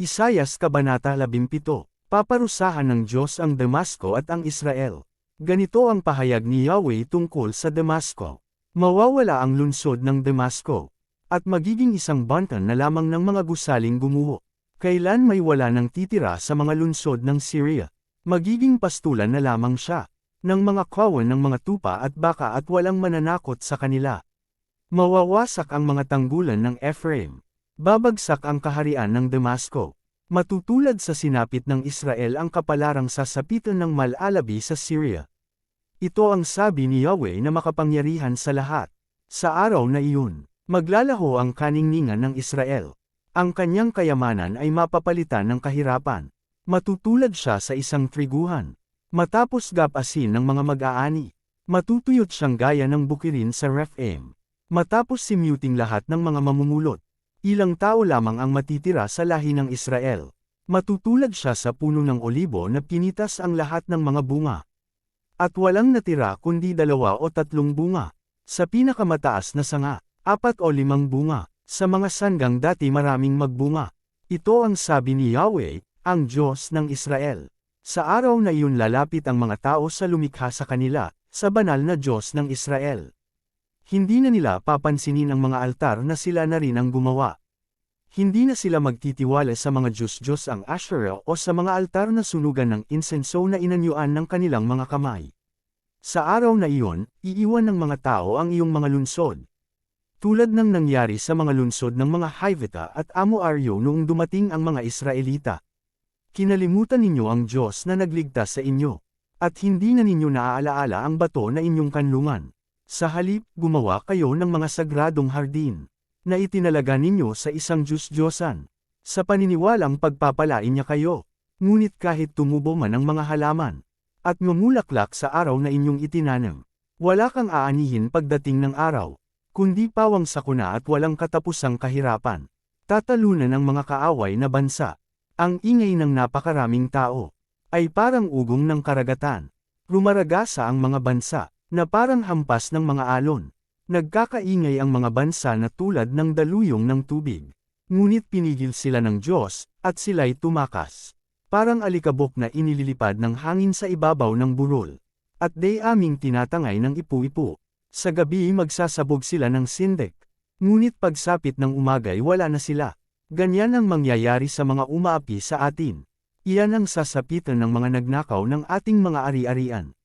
Isayas Kabanata 17. Paparusahan ng Diyos ang Damasco at ang Israel. Ganito ang pahayag ni Yahweh tungkol sa Damasco. Mawawala ang lungsod ng Damasco, at magiging isang bantan na lamang ng mga gusaling gumuho. Kailan may wala nang titira sa mga lungsod ng Syria. Magiging pastulan na lamang siya, ng mga kawan ng mga tupa at baka at walang mananakot sa kanila. Mawawasak ang mga tanggulan ng Ephraim. Babagsak ang kaharian ng Damasco. Matutulad sa sinapit ng Israel ang kapalarang sasapitan ng Mal-alabi sa Syria. Ito ang sabi ni Yahweh na makapangyarihan sa lahat. Sa araw na iyon, maglalaho ang kaningningan ng Israel. Ang kanyang kayamanan ay mapapalitan ng kahirapan. Matutulad siya sa isang triguhan. Matapos gapasin ng mga mag-aani, matutuyot siyang gaya ng bukirin sa Rephaim. Matapos simuting lahat ng mga mamumulot, ilang tao lamang ang matitira sa lahi ng Israel. Matutulad siya sa puno ng olibo na pinitas ang lahat ng mga bunga. At walang natira kundi 2 o 3 bunga. Sa pinakamataas na sanga, 4 o 5 bunga. Sa mga sanggang dati maraming magbunga. Ito ang sabi ni Yahweh, ang Diyos ng Israel. Sa araw na iyon lalapit ang mga tao sa lumikha sa kanila, sa banal na Diyos ng Israel. Hindi na nila papansinin ang mga altar na sila na rin ang gumawa. Hindi na sila magtitiwala sa mga Diyos-Diyos ang Asherah o sa mga altar na sunugan ng insenso na inanyuan ng kanilang mga kamay. Sa araw na iyon, iiwan ng mga tao ang iyong mga lunsod. Tulad ng nangyari sa mga lunsod ng mga Hivita at Amoaryo noong dumating ang mga Israelita. Kinalimutan ninyo ang Diyos na nagligtas sa inyo, at hindi na ninyo naaalaala ang bato na inyong kanlungan. Sa halip, gumawa kayo ng mga sagradong hardin, na itinalaga ninyo sa isang Diyos-Diyosan. Sa paniniwalang pagpapalain niya kayo, ngunit kahit tumubo man ang mga halaman, at mamulaklak sa araw na inyong itinanam, wala kang aanihin pagdating ng araw, kundi pawang sakuna at walang katapusang kahirapan. Tatalunan ng mga kaaway na bansa. Ang ingay ng napakaraming tao, ay parang ugong ng karagatan. Rumaragasa ang mga bansa, na parang hampas ng mga alon. Nagkakaingay ang mga bansa na tulad ng daluyong ng tubig. Ngunit pinigil sila ng Diyos, at sila'y tumakas. Parang alikabok na inililipad ng hangin sa ibabaw ng burol. At day aming tinatangay ng ipu-ipu. Sa gabi magsasabog sila ng sindek. Ngunit pagsapit ng umagay wala na sila. Ganyan ang mangyayari sa mga umaapi sa atin. Iyan ang sasapitan ng mga nagnakaw ng ating mga ari-arian.